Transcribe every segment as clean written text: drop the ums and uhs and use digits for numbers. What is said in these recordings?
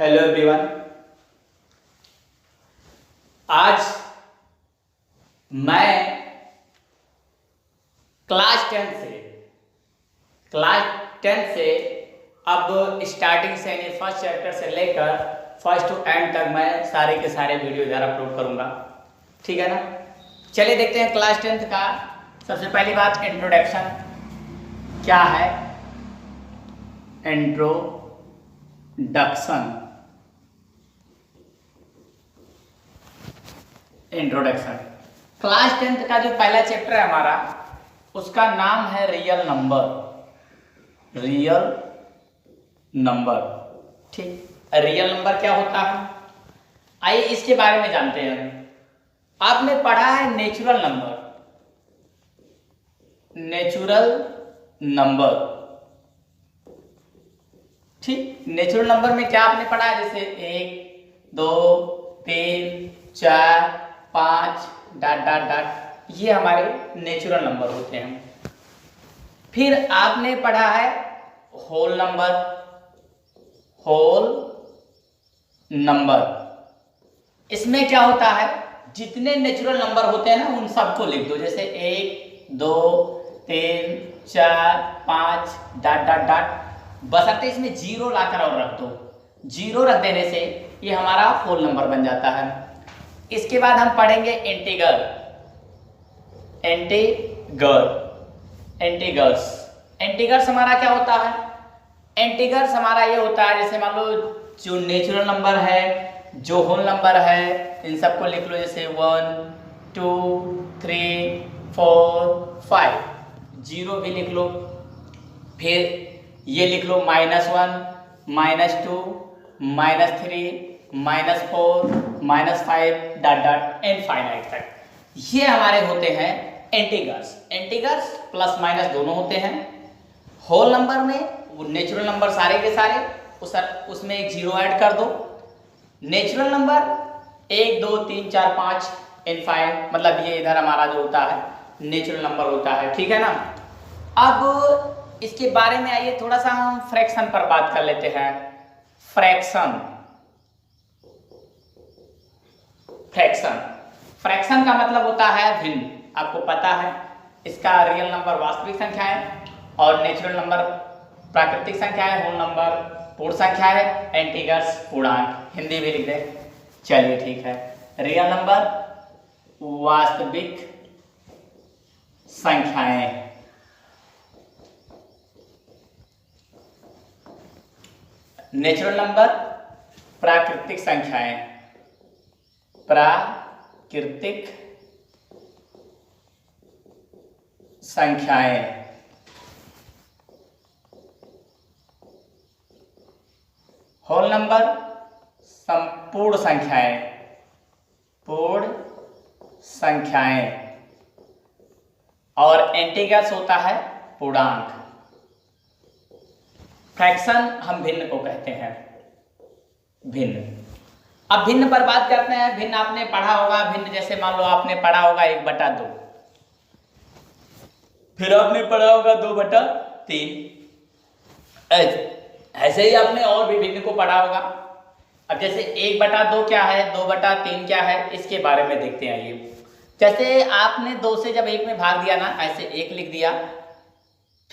Hello everyone. आज मैं class 10 से अब स्टार्टिंग से यानी फर्स्ट चैप्टर से लेकर फर्स्ट टू एंड तक मैं सारे के सारे वीडियो इधर अपलोड करूंगा, ठीक है ना। चलिए देखते हैं क्लास 10 का। सबसे पहली बात, इंट्रोडक्शन क्या है। इंट्रोडक्शन क्लास 10 का जो पहला चैप्टर है हमारा, उसका नाम है रियल नंबर। ठीक, रियल नंबर क्या होता है, आइए इसके बारे में जानते हैं। आपने पढ़ा है नेचुरल नंबर। ठीक, नेचुरल नंबर में क्या आपने पढ़ा है, जैसे 1 2 3 4 5 डॉट डॉट डॉट, ये हमारे नेचुरल नंबर होते हैं। फिर आपने पढ़ा है होल नंबर। इसमें क्या होता है, जितने नेचुरल नंबर होते हैं ना उन सबको लिख दो, जैसे 1 2 3 4 5 डॉट डॉट डॉट, बशर्ते इसमें जीरो लाकर और रख दो। जीरो रख देने से ये हमारा होल नंबर बन जाता है। इसके बाद हम पढ़ेंगे एंटीगर्स हमारा क्या होता है। एंटीगर्स हमारा ये होता है, जैसे मान लो जो नेचुरल नंबर है, जो होल नंबर है, इन सबको लिख लो, जैसे 1 2 3 4 5, जीरो भी लिख लो। फिर ये लिख लो -1 -2 -3 -4 -5 डॉट डॉट इनफाइनाइट तक, ये हमारे होते हैं एंटीगर्स प्लस माइनस दोनों होते हैं। होल नंबर में नेचुरल नंबर सारे के सारे, उसमें एक जीरो ऐड कर दो। नेचुरल नंबर 1 2 3 4 5 इनफाइनाइट, मतलब ये इधर हमारा जो होता है नेचुरल नंबर होता है, ठीक है ना। अब इसके बारे में आइए थोड़ा सा हम फ्रैक्शन पर बात कर लेते हैं। फ्रैक्शन का मतलब होता है भिन्न। आपको पता है, इसका रियल नंबर वास्तविक संख्या है और नेचुरल नंबर प्राकृतिक संख्या है, होल नंबर पूर्ण संख्या है, एंटीगर्स पूर्णांक। हिंदी भी लिख दे, चलिए ठीक है। रियल नंबर वास्तविक संख्याएं, नेचुरल नंबर प्राकृतिक संख्याएं। होल नंबर संपूर्ण संख्याएं, और एंटीगर्स होता है पूर्णांक। फ्रैक्शन हम भिन्न को कहते हैं, भिन्न। अब भिन्न पर बात करते हैं। भिन्न आपने पढ़ा होगा, भिन्न जैसे मान लो आपने पढ़ा होगा 1/2, फिर आपने पढ़ा होगा 2/3, ऐसे ही आपने और भी भिन्न को पढ़ा होगा। अब जैसे 1/2 क्या है, 2/3 क्या है, इसके बारे में देखते हैं। ये जैसे आपने 2 से जब 1 में भाग दिया ना, ऐसे 1 लिख दिया,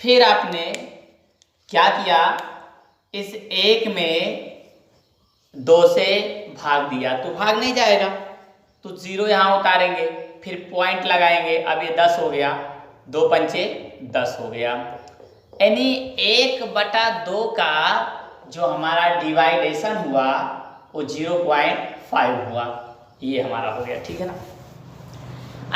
फिर आपने क्या किया, इस 1 में 2 से भाग दिया तो भाग नहीं जाएगा, तो जीरो यहाँ उतारेंगे, फिर पॉइंट लगाएंगे। अब ये 10 हो गया, 2 पंचे 10 हो गया, यानी 1/2 का जो हमारा डिवाइडेशन हुआ वो 0.5 हुआ, ये हमारा हो गया, ठीक है ना।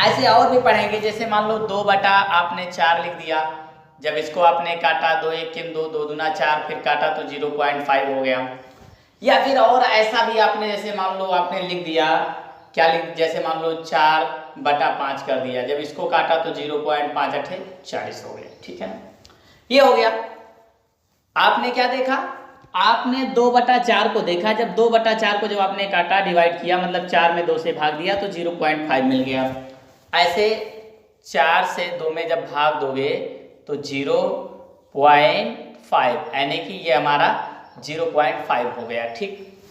ऐसे और भी पढ़ेंगे, जैसे मान लो 2/4 लिख दिया, जब इसको आपने काटा 2 1 3 2 2 दूना 4, फिर काटा तो 0.5 हो गया। या फिर और ऐसा भी आपने, जैसे मान लो आपने लिख दिया, क्या लिख, जैसे मान लो 4/5 कर दिया, जब इसको काटा तो 0.5 8 40 हो गया, ठीक है ना। ये हो गया। आपने क्या देखा, आपने 2/4 को देखा। जब 2/4 को जब आपने काटा, डिवाइड किया, मतलब 4 में 2 से भाग दिया तो 0.5 मिल गया। ऐसे 4 से 2 में जब भाग दोगे तो 0.5, यानी कि ये हमारा 0.5 हो गया। ठीक,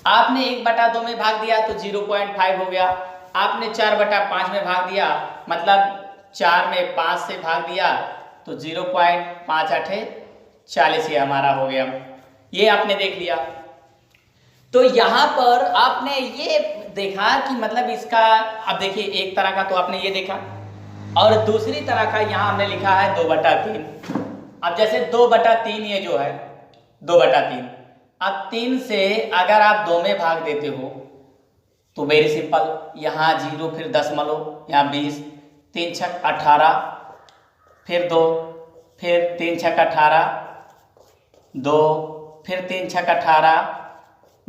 आपने 1/2 में भाग दिया तो 0.5 हो गया। आपने 4/5 में भाग दिया, मतलब 4 में 5 से भाग दिया तो 0.58 40 ये हमारा हो गया। ये आपने देख लिया। तो यहाँ पर आपने ये देखा कि मतलब इसका, अब देखिए एक तरह का तो आपने ये देखा और दूसरी तरह का यहाँ हमने लिखा है 2/3। अब जैसे 2/3 ये जो है 2/3, अब 3 से अगर आप 2 में भाग देते हो तो वेरी सिंपल, यहाँ 0 फिर 10 मलो, यहाँ 20, 3 छक 18, फिर 2, फिर 3 छक 18, 2, फिर 3 छक 18,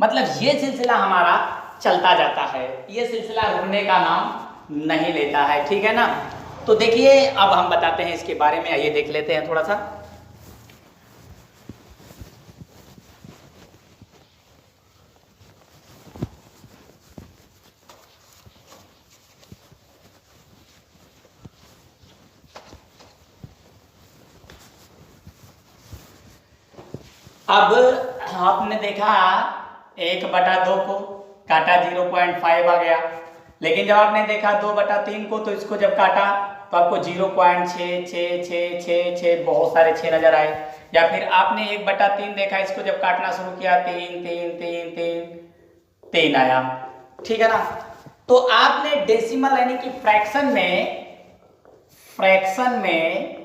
मतलब ये सिलसिला हमारा चलता जाता है, ये सिलसिला रुकने का नाम नहीं लेता है। ठीक है ना। तो देखिए अब हम बताते हैं इसके बारे में, आइए देख लेते हैं थोड़ा सा। अब आपने देखा 1/2 को काटा 0.5 आ गया, लेकिन जब आपने देखा 2/3 को तो इसको जब काटा तो आपको 0.6666 बहुत सारे 6 नजर आए। या फिर आपने 1/3 देखा, इसको जब काटना शुरू किया 3 3 3 3 3 आया। ठीक है ना। तो आपने डेसिमल यानी कि फ्रैक्शन में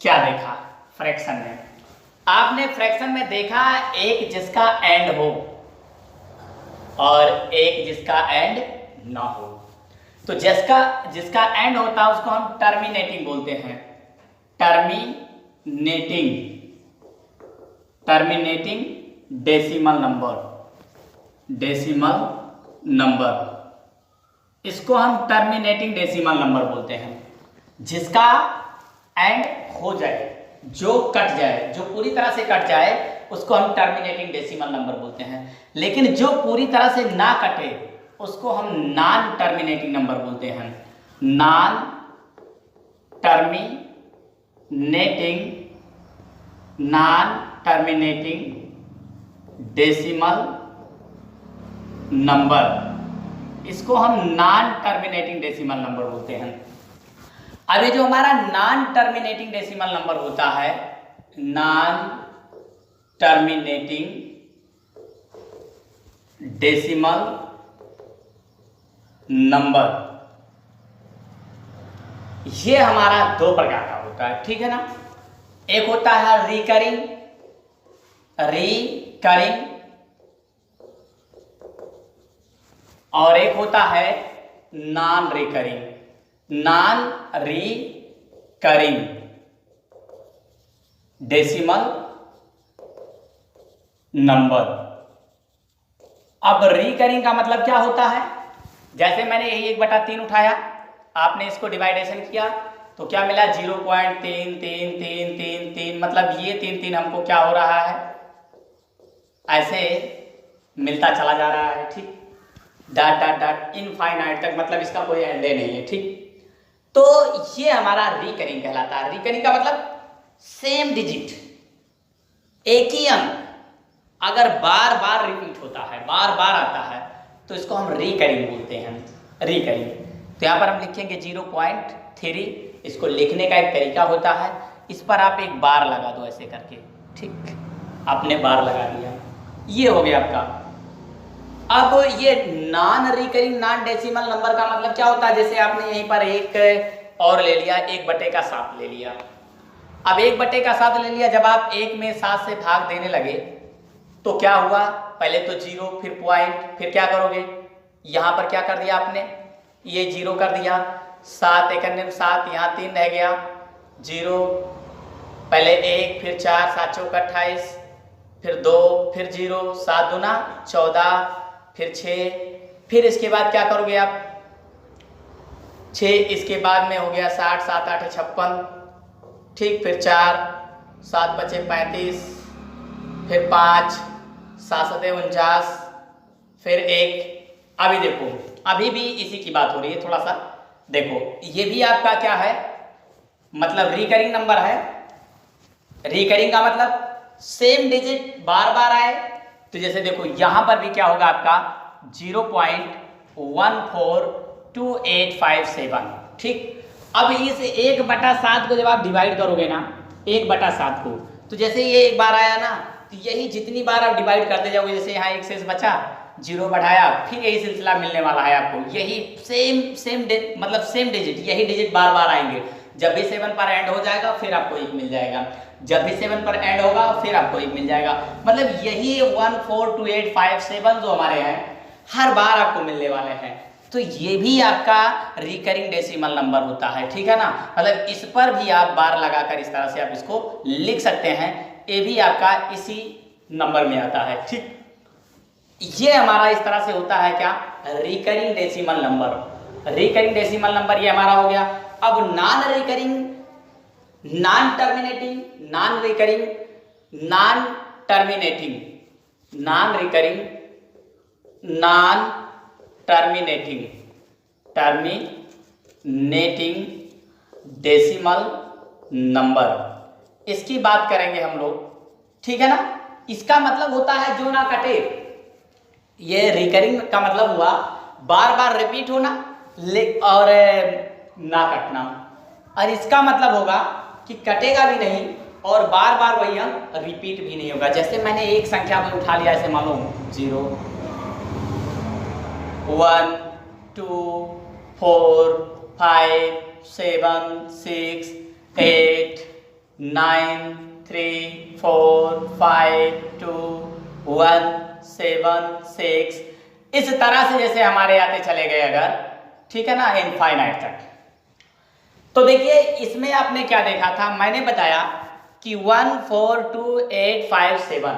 क्या देखा? फ्रैक्शन में आपने फ्रैक्शन में देखा एक जिसका एंड हो और एक जिसका एंड ना हो। तो जिसका एंड होता है उसको हम टर्मिनेटिंग बोलते हैं। टर्मिनेटिंग डेसिमल नंबर, इसको हम टर्मिनेटिंग डेसिमल नंबर बोलते हैं। जिसका एंड हो जाए, जो कट जाए, जो पूरी तरह से कट जाए, उसको हम टर्मिनेटिंग डेसिमल नंबर बोलते हैं। लेकिन जो पूरी तरह से ना कटे उसको हम नॉन टर्मिनेटिंग नंबर बोलते हैं। नॉन टर्मिनेटिंग डेसिमल नंबर, इसको हम नॉन टर्मिनेटिंग डेसिमल नंबर बोलते हैं। अब ये जो हमारा नॉन टर्मिनेटिंग डेसिमल नंबर होता है, नॉन टर्मिनेटिंग डेसिमल नंबर, ये हमारा 2 प्रकार का होता है। ठीक है ना। एक होता है रिकरिंग और एक होता है नॉन रिकरिंग डेसिमल नंबर। अब रिकरिंग का मतलब क्या होता है? जैसे मैंने यही 1/3 उठाया, आपने इसको डिवाइडेशन किया तो क्या मिला? 0.333333, मतलब ये 3 हमको क्या हो रहा है, ऐसे मिलता चला जा रहा है। ठीक, डॉट डॉट डॉट इनफाइनाइट तक, मतलब इसका कोई एंड नहीं है। ठीक, तो ये हमारा रिकरिंग कहलाता है। रिकरिंग का मतलब सेम डिजिट, एक ही अंक अगर बार बार रिपीट होता है, बार बार आता है, तो इसको हम रिकरिंग बोलते हैं। रिकरिंग। तो यहाँ पर हम लिखेंगे 0.3। इसको लिखने का एक तरीका होता है, इस पर आप एक बार लगा दो ऐसे करके। ठीक, आपने बार लगा दिया, ये हो गया आपका। अब ये non recurring non decimal number का मतलब क्या होता है? जैसे आपने यहीं पर एक और ले लिया, 1/7 ले लिया। अब 1/7 ले लिया, जब आप 1 में 7 से भाग देने लगे तो क्या हुआ? पहले तो 0, फिर पॉइंट, फिर क्या करोगे? यहाँ पर क्या कर दिया आपने? ये 0 कर दिया, 7 1 7, यहाँ 3 रह गया, 0, पहले 1, फिर 4, 7 चौक 28, फिर 2, फिर 0, 7 दूना 14, फिर 6, फिर इसके बाद क्या करोगे आप? 6 इसके बाद में हो गया 60, 7 8 56, ठीक, फिर 4, 7 बचे 35, फिर 5, 7 7 49, फिर 1। अभी देखो, अभी भी इसी की बात हो रही है। थोड़ा सा देखो, ये भी आपका क्या है, मतलब रिकरिंग नंबर है। रिकरिंग का मतलब सेम डिजिट बार बार आए तो जैसे देखो यहां पर भी क्या होगा आपका 0.14287, ठीक। अब इस 1/7 को जब आप डिवाइड करोगे ना 1/7 को, तो जैसे ये एक बार आया ना तो यही जितनी बार आप डिवाइड करते जाओगे, जैसे यहाँ एक शेष बचा 0 बढ़ाया, फिर यही सिलसिला मिलने वाला है आपको, यही सेम डिजिट, यही डिजिट बार बार आएंगे। जब भी 7 पर एंड हो जाएगा फिर आपको 1 मिल जाएगा, जब भी 7 पर एंड होगा फिर आपको 1 मिल जाएगा। मतलब यही 14285 जो हमारे हैं हर बार आपको मिलने वाले हैं। तो ये भी आपका रिकरिंग डेसिमल नंबर होता है, ठीक है ना। मतलब इस पर भी आप बार लगाकर इस तरह से आप इसको लिख सकते हैं, ये भी आपका इसी नंबर में आता है, ठीक। ये हमारा इस तरह से होता है क्या, recurring decimal number. Recurring decimal number ये हमारा हो गया। अब non recurring, non terminating, non recurring, non terminating, non recurring, non terminating, terminating decimal number, इसकी बात करेंगे हम लोग, ठीक है ना। इसका मतलब होता है जो ना कटे। ये रिकरिंग का मतलब हुआ बार बार रिपीट होना और ना कटना, और इसका मतलब होगा कि कटेगा भी नहीं और बार बार वही अंक रिपीट भी नहीं होगा। जैसे मैंने एक संख्या में उठा लिया, ऐसे मान लो 0 1 2 4 5 7 6 8 9 3 4 5 2 1 7 6, इस तरह से जैसे हमारे आते चले गए अगर, ठीक है ना, इनफाइनाइट तक। तो देखिए इसमें आपने क्या देखा था, मैंने बताया कि 14285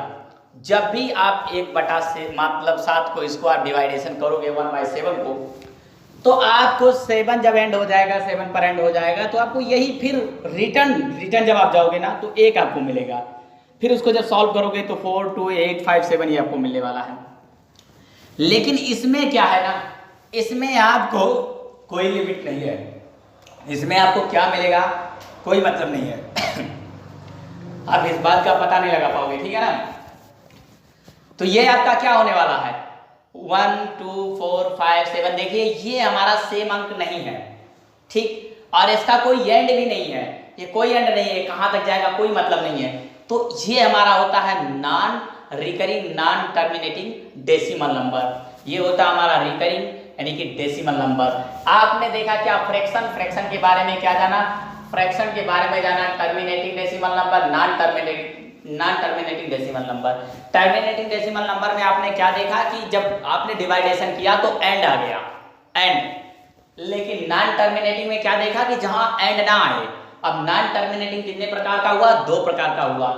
जब भी आप 1/7 को इसको आप डिवाइडेशन करोगे 1/7 को, तो आपको 7 जब एंड हो जाएगा, 7 पर एंड हो जाएगा तो आपको यही फिर रिटर्न जब आप जाओगे ना तो 1 आपको मिलेगा। फिर उसको जब सॉल्व करोगे तो 42857 ये आपको मिलने वाला है। लेकिन इसमें क्या है ना, इसमें आपको कोई लिमिट नहीं है, इसमें आपको क्या मिलेगा कोई मतलब नहीं है। आप इस बात का पता नहीं लगा पाओगे, ठीक है ना। तो ये आपका क्या होने वाला है 1 2 4 5 7, देखिए ये हमारा सेम अंक नहीं है, ठीक, और इसका कोई एंड भी नहीं है, ये कोई एंड नहीं है, कहां तक जाएगा कोई मतलब नहीं है। तो ये हमारा होता है non recurring, non terminating decimal number. ये होता है हमारा रिकरिंग यानी कि डेसिमल नंबर। आपने देखा क्या फ्रैक्शन के बारे में क्या जाना, फ्रैक्शन के बारे में जाना, terminating decimal number, non terminating decimal number. Terminating decimal number में आपने क्या देखा कि जब आपने डिवाइडेशन किया तो एंड आ गया, एंड। लेकिन नॉन टर्मिनेटिंग में क्या देखा कि जहां एंड ना आए। अब नॉन टर्मिनेटिंग कितने प्रकार का हुआ, 2 प्रकार का हुआ,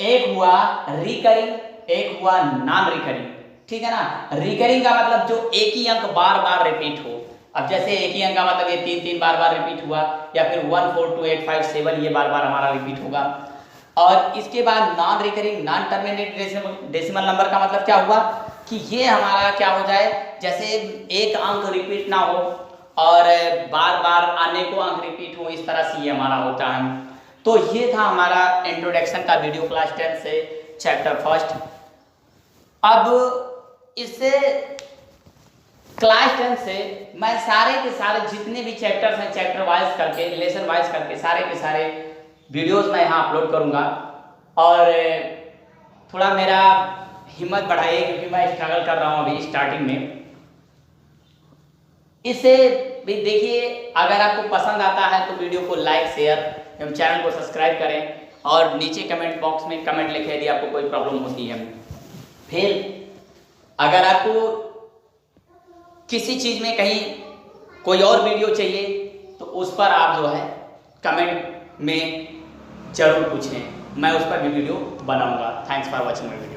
एक हुआ रिकरिंग, एक हुआ नॉन रिकरिंग, ठीक है ना। रिकरिंग का मतलब जो एक ही अंक बार बार रिपीट हो। अब जैसे एक ही अंक का मतलब ये 3 बार बार रिपीट हुआ, या फिर 14285 ये बार बार हमारा रिपीट होगा। और इसके बाद non recurring, non terminating decimal number का मतलब क्या हुआ कि ये हमारा क्या हो जाए, जैसे एक अंक रिपीट ना हो और बार बार आने को अंक रिपीट हो, इस तरह से ये हमारा होता है। तो ये था हमारा इंट्रोडक्शन का वीडियो क्लास 10 से चैप्टर फर्स्ट। अब इससे क्लास 10 से मैं सारे के सारे जितने भी चैप्टर्स हैं चैप्टर वाइज करके, लेसन वाइज करके सारे के सारे वीडियोस मैं यहाँ अपलोड करूँगा। और थोड़ा मेरा हिम्मत बढ़ाइए क्योंकि मैं स्ट्रगल कर रहा हूँ अभी स्टार्टिंग में। इसे भी देखिए, अगर आपको पसंद आता है तो वीडियो को लाइक शेयर एवं चैनल को सब्सक्राइब करें, और नीचे कमेंट बॉक्स में कमेंट लिखें यदि आपको कोई प्रॉब्लम होती है। फिर अगर आपको किसी चीज़ में कहीं कोई और वीडियो चाहिए तो उस पर आप जो है कमेंट में जरूर पूछें, मैं उस पर भी वीडियो बनाऊंगा। Thanks for watching my video.